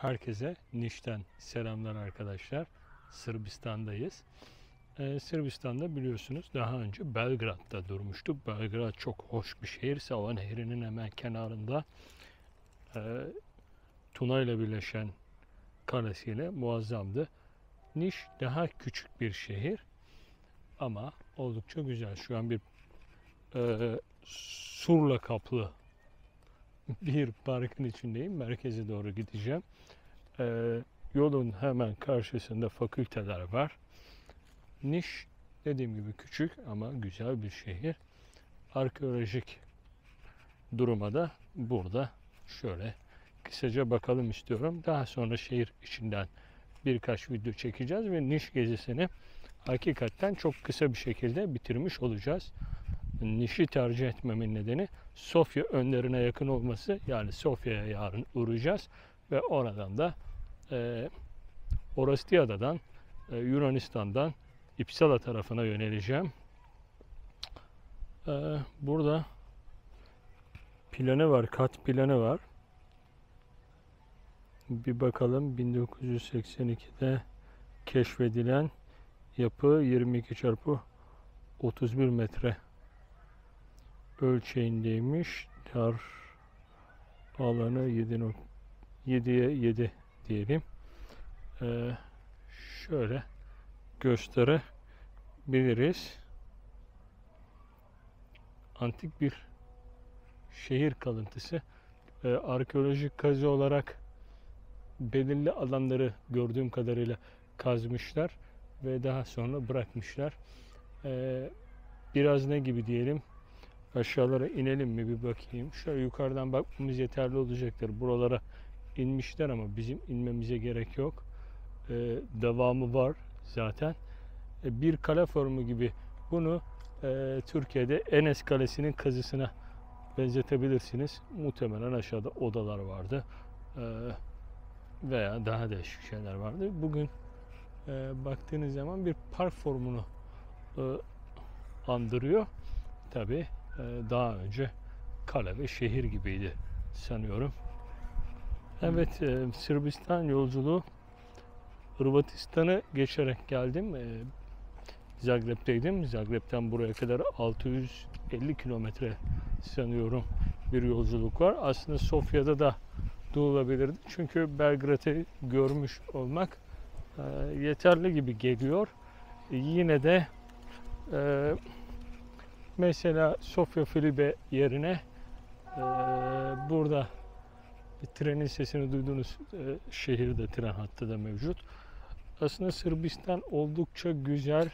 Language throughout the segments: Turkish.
Herkese Niş'ten selamlar arkadaşlar. Sırbistan'dayız. Sırbistan'da biliyorsunuz daha önce Belgrad'da durmuştuk. Belgrad çok hoş bir şehir. Sava Nehri'nin hemen kenarında Tuna ile birleşen kalesiyle muazzamdı. Niş daha küçük bir şehir ama oldukça güzel. Şu an bir surla kaplı bir parkın içindeyim. Merkeze doğru gideceğim. Yolun hemen karşısında fakülteler var. Niş dediğim gibi küçük ama güzel bir şehir. Arkeolojik duruma da burada şöyle kısaca bakalım istiyorum. Daha sonra şehir içinden birkaç video çekeceğiz ve Niş gezisini hakikaten çok kısa bir şekilde bitirmiş olacağız. Niş'i tercih etmemin nedeni Sofya önlerine yakın olması. Yani Sofya'ya yarın uğrayacağız ve oradan da Oroslyada'dan Yunanistan'dan İpsala tarafına yöneleceğim. Burada planı var, kat planı var. Bir bakalım, 1982'de keşfedilen yapı 22x31 metre ölçeğindeymiş. Dar alanı 7'ye 7 diyelim. Şöyle gösterebiliriz. Antik bir şehir kalıntısı. Arkeolojik kazı olarak belirli alanları gördüğüm kadarıyla kazmışlar ve daha sonra bırakmışlar. Biraz ne gibi diyelim, aşağılara inelim mi bir bakayım. Şöyle yukarıdan bakmamız yeterli olacaktır. Buralara inmişler ama bizim inmemize gerek yok. Devamı var zaten. Bir kale formu gibi bunu Türkiye'de Enes Kalesi'nin kazısına benzetebilirsiniz. Muhtemelen aşağıda odalar vardı. Veya daha değişik şeyler vardı. Bugün baktığınız zaman bir park formunu andırıyor. Tabii daha önce kale ve şehir gibiydi sanıyorum. Evet, Sırbistan yolculuğu, Hırvatistan'ı geçerek geldim. Zagreb'teydim. Zagreb'ten buraya kadar 650 kilometre sanıyorum bir yolculuk var. Aslında Sofya'da da durulabilirdi. Çünkü Belgrad'ı görmüş olmak yeterli gibi geliyor. Yine de mesela Sofya Filibe yerine burada trenin sesini duyduğunuz şehirde tren hattı da mevcut. Aslında Sırbistan oldukça güzel,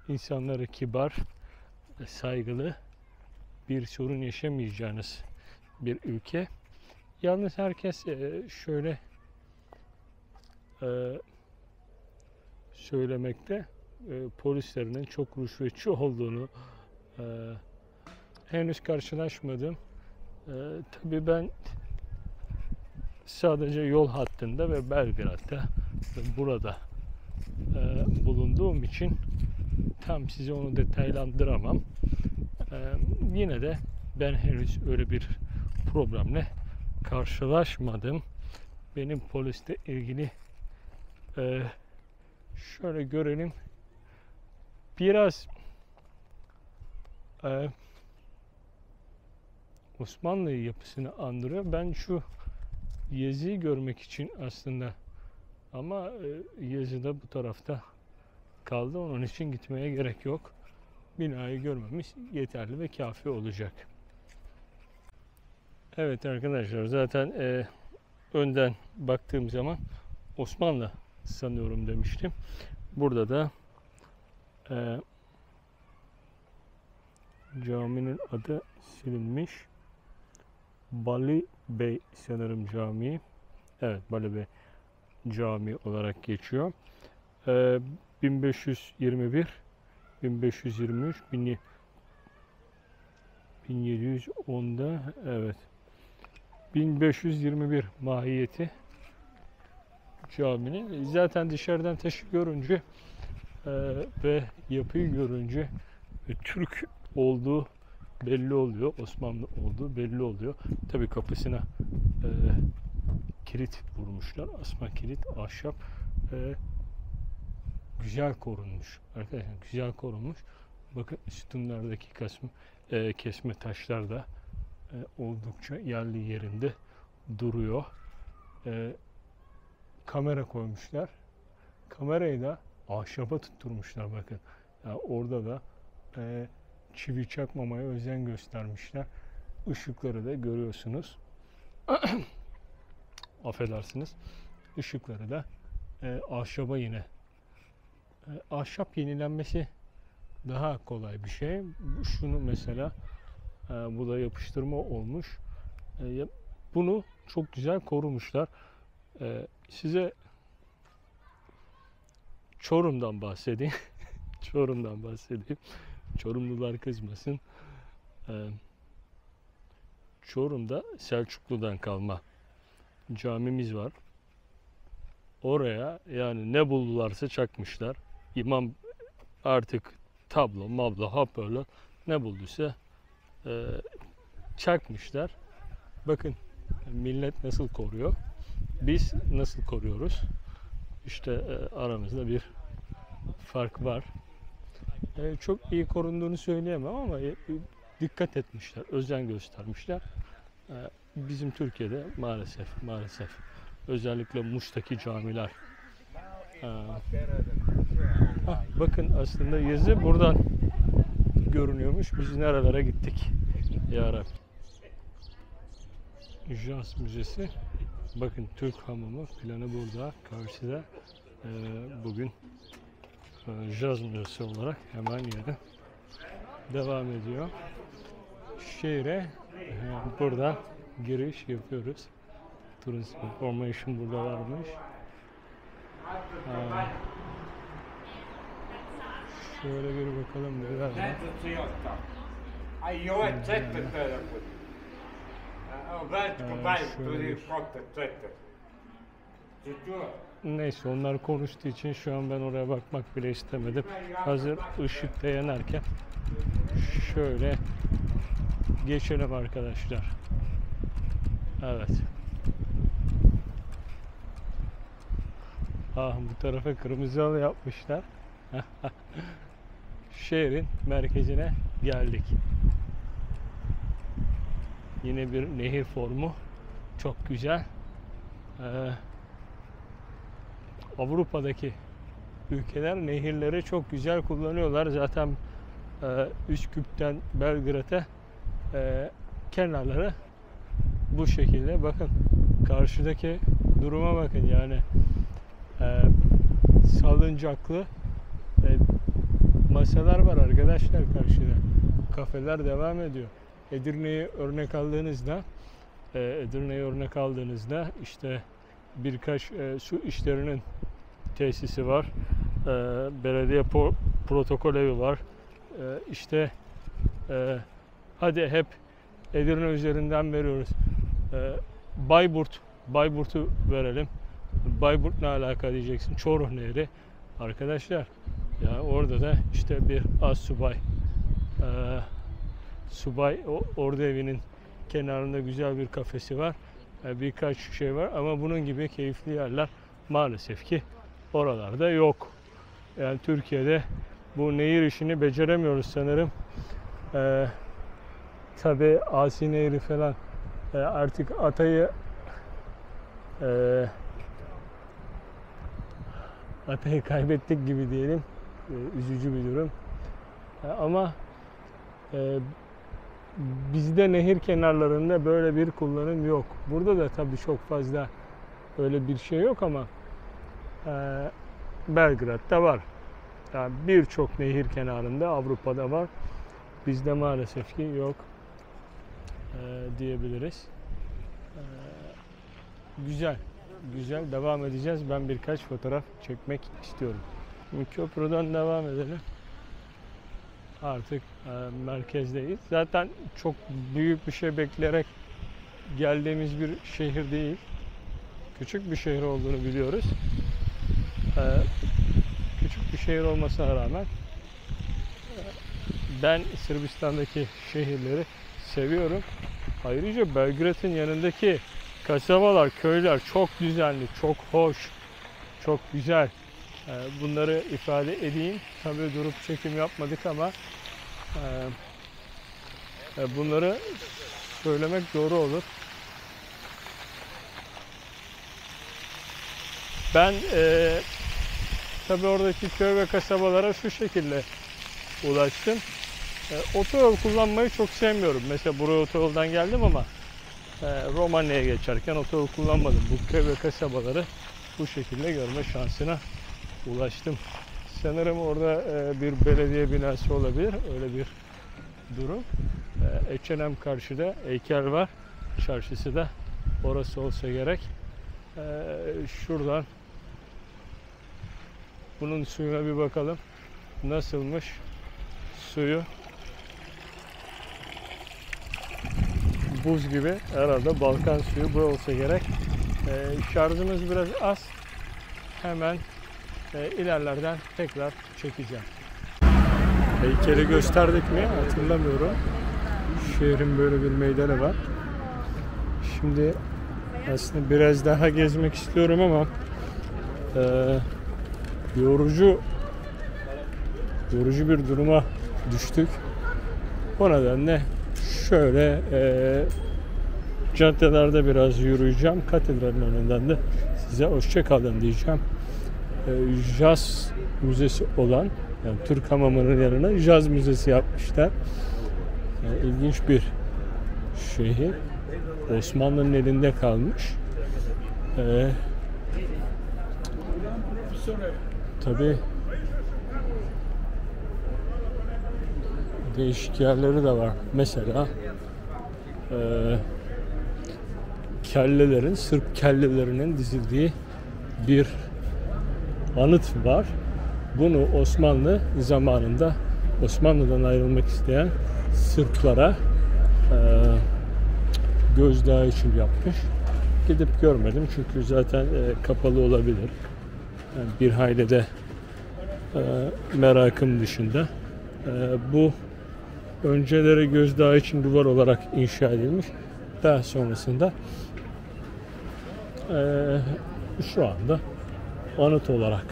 insanları kibar, saygılı, bir sorun yaşamayacağınız bir ülke. Yalnız herkes şöyle söylemekte, polislerinin çok rüşvetçi olduğunu henüz karşılaşmadım. Tabii ben sadece yol hattında ve Belgrad'da ve burada bulunduğum için tam size onu detaylandıramam. Yine de ben henüz öyle bir problemle karşılaşmadım. Benim polisle ilgili şöyle görelim. Biraz Osmanlı yapısını andırıyor. Ben şu Yezi'yi görmek için aslında, ama Yezi de bu tarafta kaldı. Onun için gitmeye gerek yok. Binayı görmemiz yeterli ve kafi olacak. Evet arkadaşlar, zaten önden baktığım zaman Osmanlı sanıyorum demiştim. Burada da caminin adı silinmiş. Bali Bey sanırım camii. Evet, Bali Bey Camii olarak geçiyor. 1521, 1523, 1710'da evet 1521 mahiyeti caminin. Zaten dışarıdan taşı görünce ve yapıyı görünce Türk olduğu belli oluyor. Osmanlı olduğu belli oluyor. Tabii kapısına kilit vurmuşlar. Asma kilit, ahşap. Güzel korunmuş. Arkadaşlar güzel korunmuş. Bakın sütunlardaki kesme taşlar da oldukça yerli yerinde duruyor. Kamera koymuşlar. Kamerayı da ahşaba tutturmuşlar bakın. Yani orada da çivi çakmamaya özen göstermişler. Işıkları da görüyorsunuz. Affedersiniz. Işıkları da ahşaba yine. Ahşap yenilenmesi daha kolay bir şey. Şunu mesela bu da yapıştırma olmuş. Bunu çok güzel korumuşlar. Size Çorum'dan bahsedeyim. Çorum'dan bahsedeyim. Çorumlular kızmasın. Çorum'da Selçuklu'dan kalma camimiz var. Oraya yani ne buldularsa çakmışlar. İmam artık tablo, mablo, hoparlör ne bulduysa çakmışlar. Bakın millet nasıl koruyor. Biz nasıl koruyoruz? İşte aramızda bir fark var. Çok iyi korunduğunu söyleyemem ama dikkat etmişler, özen göstermişler. Bizim Türkiye'de maalesef özellikle Muş'taki camiler. Bakın aslında yazı buradan görünüyormuş. Biz nerelere gittik ya Rabbi. Jaz Müzesi. Bakın Türk Hamamı planı burada karşıda. Bugün Jaz Müzesi olarak hemen yere devam ediyor. Şehre buradan giriş yapıyoruz. Tourist Information burada varmış. Şöyle bir bakalım neler var. Neyse onlar konuştuğu için şu an ben oraya bakmak bile istemedim. Hazır ışık da yanarken şöyle geçelim arkadaşlar. Evet. Bu tarafa kırmızı halı yapmışlar. Şehrin merkezine geldik. Yine bir nehir formu. Çok güzel. Avrupa'daki ülkeler nehirleri çok güzel kullanıyorlar. Zaten Üsküp'ten Belgrad'a kenarları bu şekilde. Bakın karşıdaki duruma bakın yani salıncaklı masalar var arkadaşlar karşıda. Kafeler devam ediyor. Edirne'yi örnek aldığınızda işte birkaç su işlerinin tesisi var. Belediye protokol evi var. İşte hadi hep Edirne üzerinden veriyoruz. Bayburt'u verelim. Bayburt ne alaka diyeceksin? Çoruh Nehri. Arkadaşlar ya orada da işte bir subay ordu evinin kenarında güzel bir kafesi var. Birkaç şey var ama bunun gibi keyifli yerler maalesef ki oralarda yok. Yani Türkiye'de bu nehir işini beceremiyoruz sanırım. Tabii Asi Nehri falan artık Atay'ı kaybettik gibi diyelim. Üzücü bir durum. Ama bizde nehir kenarlarında böyle bir kullanım yok. Burada da tabii çok fazla öyle bir şey yok ama Belgrad'da var. Yani birçok nehir kenarında Avrupa'da var. Bizde maalesef ki yok diyebiliriz. Güzel devam edeceğiz. Ben birkaç fotoğraf çekmek istiyorum. Köprüden devam edelim. Artık merkezdeyiz. Zaten çok büyük bir şey bekleyerek geldiğimiz bir şehir değil. Küçük bir şehir olduğunu biliyoruz. Küçük bir şehir olmasına rağmen ben Sırbistan'daki şehirleri seviyorum. Ayrıca Belgrad'ın yanındaki Kasabalar, köyler çok düzenli, çok hoş, çok güzel. Bunları ifade edeyim. Tabii durup çekim yapmadık ama bunları söylemek doğru olur. Ben tabii oradaki köy ve kasabalara şu şekilde ulaştım. Otoyol kullanmayı çok sevmiyorum. Mesela buraya otoyoldan geldim ama Romanya'ya geçerken otoyol kullanmadım. Bu köy ve kasabaları bu şekilde görme şansına ulaştım. Sanırım orada bir belediye binası olabilir. Öyle bir durum. H&M karşıda heykel var. Çarşısı da orası olsa gerek. Şuradan bunun suyuna bir bakalım. Nasılmış suyu? Buz gibi, herhalde Balkan suyu bu olsa gerek. Şarjımız biraz az. Hemen ilerlerden tekrar çekeceğim. Heykeli gösterdik mi hatırlamıyorum. Şehrin böyle bir meydanı var. Şimdi aslında biraz daha gezmek istiyorum ama yorucu bir duruma düştük. O nedenle şöyle caddelerde biraz yürüyeceğim. Katedralin önünden de size hoşça kalın diyeceğim. Jaz müzesi olan, yani Türk hamamının yanına Jaz müzesi yapmışlar. İlginç bir şehir. Osmanlı'nın elinde kalmış. Tabii değişik yerleri de var. Mesela Sırp kellelerinin dizildiği bir anıt var. Bunu Osmanlı zamanında Osmanlı'dan ayrılmak isteyen Sırplara gözdağı için yapmış. Gidip görmedim çünkü zaten kapalı olabilir. Yani bir hayli de merakım dışında. Bu önceleri gözdağı için duvar olarak inşa edilmiş. Daha sonrasında şu anda anıt olarak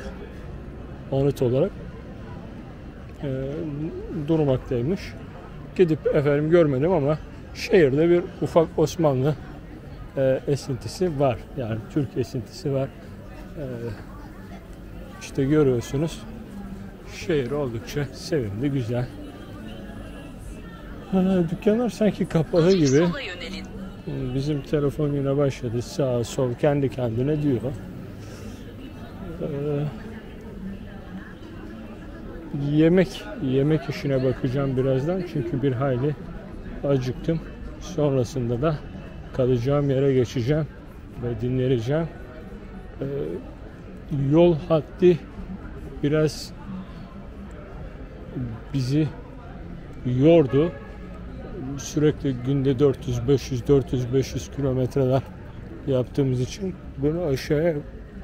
durmaktaymış. Gidip görmedim ama şehirde bir ufak Osmanlı esintisi var. Yani Türk esintisi var. İşte görüyorsunuz. Şehir oldukça sevimli, güzel. Dükkanlar sanki kapalı gibi. Bizim telefon yine başladı. Sağ sol kendi kendine diyor. Yemek işine bakacağım birazdan. Çünkü bir hayli acıktım. Sonrasında da kalacağım yere geçeceğim ve dinleneceğim. Yol haddi biraz bizi yordu. Sürekli günde 400-500 kilometreler yaptığımız için bunu aşağıya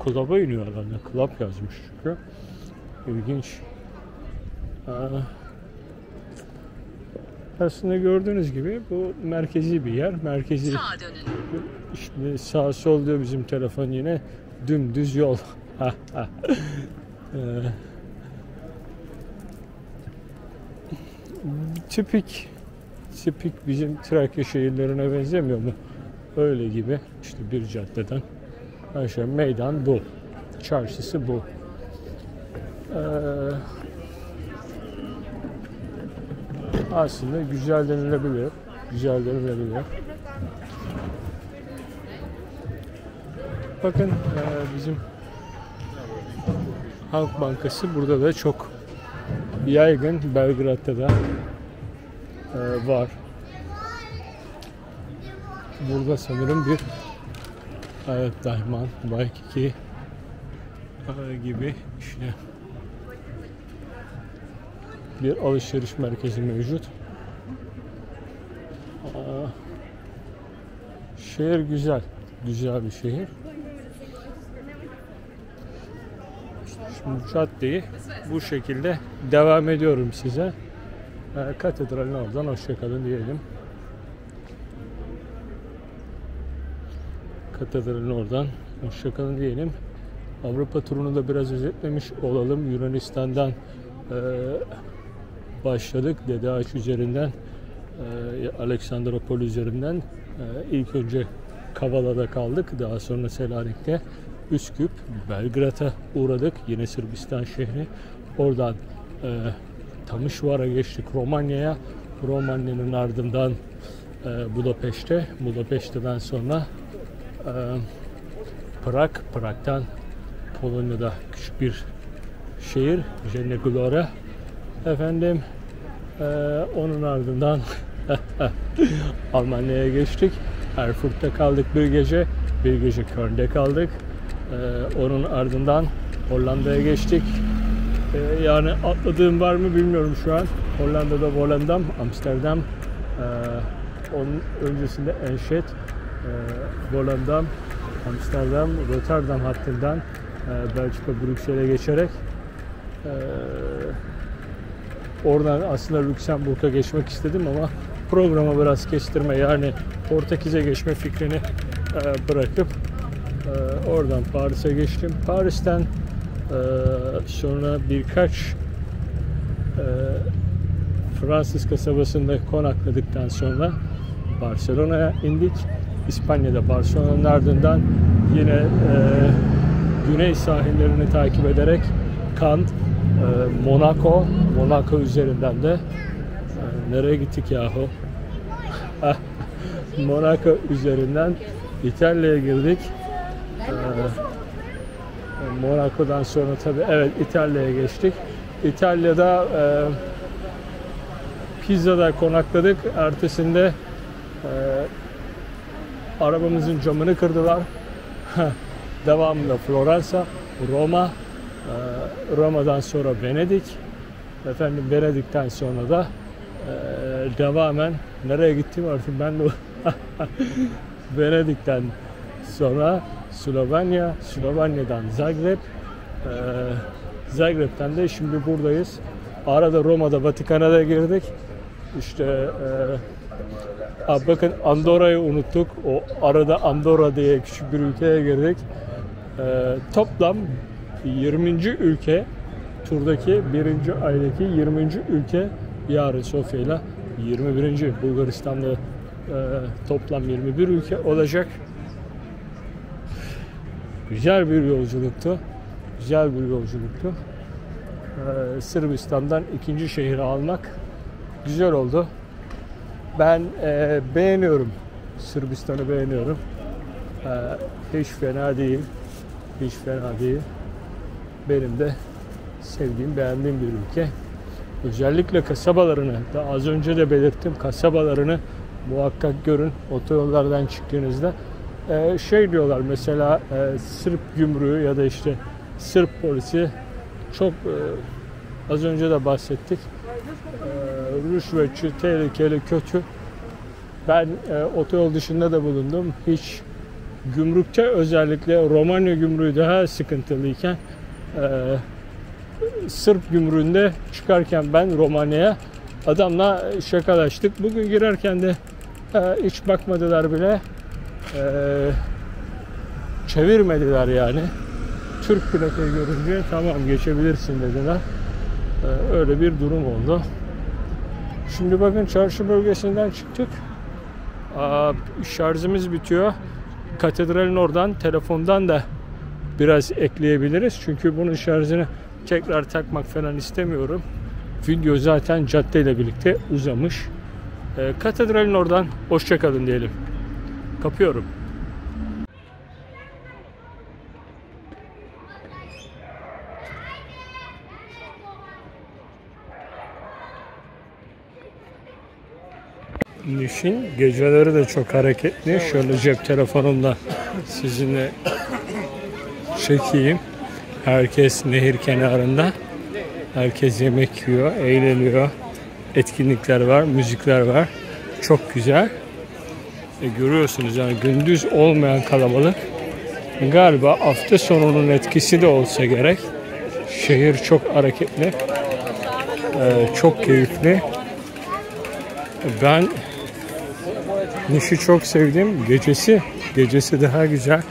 Club'a iniyor herhalde. Club yazmış çünkü. İlginç. Aslında gördüğünüz gibi bu merkezi bir yer. Merkezi. İşte sağ sol diyor bizim telefon yine. Dümdüz yol. Tipik bizim Trakya şehirlerine benzemiyor mu? Öyle gibi. İşte bir caddeden aşağı meydan bu. Çarşısı bu. Aslında güzel denilebilir. Bakın bizim Halk Bankası burada da çok yaygın. Belgrad'da da var. Burada sanırım bir Daiman, Waikiki gibi işte bir alışveriş merkezi mevcut. Şehir güzel bir şehir. Şimdi caddeyi bu şekilde devam ediyorum size. Katedralin oradan hoşça kalın diyelim. Katedral'in oradan hoşçakalın diyelim. Avrupa turunu da biraz özetlemiş olalım. Yunanistan'dan başladık. Dede Ağaç üzerinden, Aleksandropol üzerinden. İlk önce Kavala'da kaldık. Daha sonra Selanik'te, Üsküp, Belgrad'a uğradık. Yine Sırbistan şehri. Oradan Tamışvar'a geçtik, Romanya'ya. Romanya'nın ardından Budapeşte. Budapeşte'den sonra Prag. Prag'dan Polonya'da küçük bir şehir, Jenegora. Efendim, onun ardından Almanya'ya geçtik. Erfurt'ta kaldık bir gece. Bir gece Köln'de kaldık. Onun ardından Hollanda'ya geçtik. Yani atladığım var mı bilmiyorum şu an. Hollanda'da Volendam, Amsterdam, onun öncesinde Enschede, Volendam, Amsterdam, Rotterdam hattından Belçika, Brüksel'e geçerek oradan aslında Lüksemburg'a geçmek istedim ama programa biraz kestirme, yani Portekiz'e geçme fikrini bırakıp oradan Paris'e geçtim. Paris'ten sonra birkaç Fransız kasabasında konakladıktan sonra Barcelona'ya indik. İspanya'da Barcelona'nın ardından yine güney sahillerini takip ederek Cannes, Monaco üzerinden de nereye gittik yahu? Monaco üzerinden İtalya'ya girdik. Monaco'dan sonra tabii evet İtalya'ya geçtik. İtalya'da Pisa'da konakladık. Ertesinde arabamızın camını kırdılar. Devamında Floransa, Roma, Roma'dan sonra Venedik. Efendim Venedik'ten sonra da devamen nereye gittim artık ben de Venedik'ten sonra Slovenya, Slovenya'dan Zagreb, Zagreb'ten de şimdi buradayız. Arada Roma'da, Vatikan'a da girdik. İşte bakın Andorra'yı unuttuk. O arada Andorra diye küçük bir ülkeye girdik. Toplam 20. ülke, turdaki 1. aydaki 20. ülke yarın Sofya'yla 21. Bulgaristan'da toplam 21 ülke olacak. Güzel bir yolculuktu. Güzel bir yolculuktu. Sırbistan'dan ikinci şehri almak güzel oldu. Ben beğeniyorum. Sırbistan'ı beğeniyorum. Hiç fena değil. Hiç fena değil. Benim de sevdiğim, beğendiğim bir ülke. Özellikle kasabalarını, daha az önce de belirttim, kasabalarını muhakkak görün otoyollardan çıktığınızda. Şey diyorlar mesela Sırp gümrüğü ya da işte Sırp polisi çok az önce de bahsettik. Rüşvetçi, tehlikeli, kötü. Ben otoyol dışında da bulundum. Hiç gümrükte, özellikle Romanya gümrüğü daha sıkıntılıyken Sırp gümrüğünde çıkarken ben Romanya'ya adamla şakalaştık. Bugün girerken de hiç bakmadılar bile. Çevirmediler yani. Türk plakayı görünce tamam geçebilirsin dediler. Öyle bir durum oldu. Şimdi bakın çarşı bölgesinden çıktık. Şarjımız bitiyor. Katedralin oradan, telefondan da biraz ekleyebiliriz. Çünkü bunun şarjını tekrar takmak falan istemiyorum. Video zaten caddeyle birlikte uzamış. Katedralin oradan hoşça kalın diyelim. Kapıyorum. Niş'in geceleri de çok hareketli. Şöyle cep telefonumla sizinle çekeyim. Herkes nehir kenarında. Herkes yemek yiyor, eğleniyor. Etkinlikler var, müzikler var. Çok güzel. Görüyorsunuz yani gündüz olmayan kalabalık. Galiba hafta sonunun etkisi de olsa gerek. Şehir çok hareketli. Çok keyifli. Ben Niş'i çok sevdim. Gecesi gecesi daha güzel.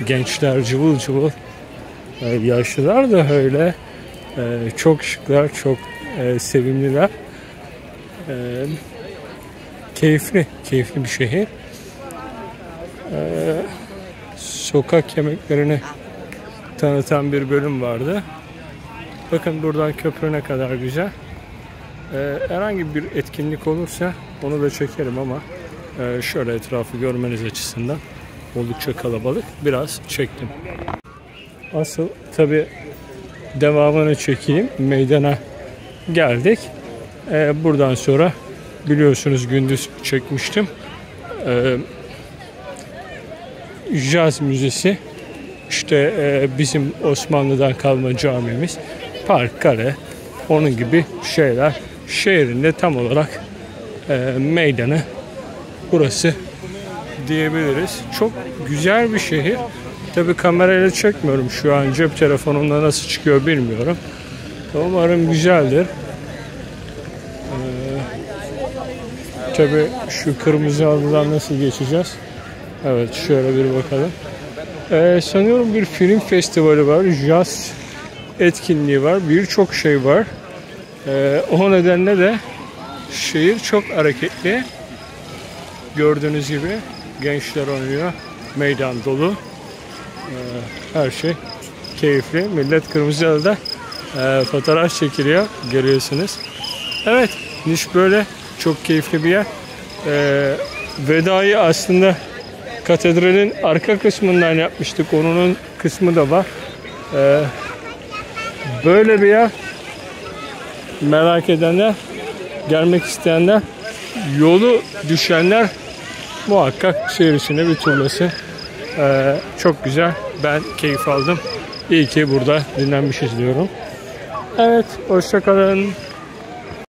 Gençler cıvıl cıvıl. Yaşlılar da öyle. Çok şıklar, çok sevimliler. Keyifli bir şehir. Sokak yemeklerini tanıtan bir bölüm vardı. Bakın buradan köprü ne kadar güzel. Herhangi bir etkinlik olursa onu da çekerim ama şöyle etrafı görmeniz açısından oldukça kalabalık. Biraz çektim. Asıl tabi devamını çekeyim. Meydana geldik. Buradan sonra biliyorsunuz gündüz çekmiştim. Caz Müzesi. İşte bizim Osmanlı'dan kalma camimiz. Park, kale, onun gibi şeyler. Şehrinde tam olarak meydanı burası diyebiliriz. Çok güzel bir şehir. Tabi kamerayla çekmiyorum şu an. Cep telefonumda nasıl çıkıyor bilmiyorum. Umarım güzeldir. Tabi şu kırmızı halıdan nasıl geçeceğiz? Evet, şöyle bir bakalım. Sanıyorum bir film festivali var. Jazz etkinliği var. Birçok şey var. O nedenle de şehir çok hareketli. Gördüğünüz gibi gençler oynuyor. Meydan dolu. Her şey keyifli. Millet kırmızı halıda fotoğraf çekiliyor. Görüyorsunuz. Evet. Niş böyle. Çok keyifli bir yer. Vedayı aslında katedralin arka kısmından yapmıştık. Onun kısmı da var. Böyle bir yer. Merak edenler, gelmek isteyenler, yolu düşenler muhakkak şehir içine bir turlasın. Çok güzel. Ben keyif aldım. İyi ki burada dinlenmişiz diyorum. Evet, hoşça kalın.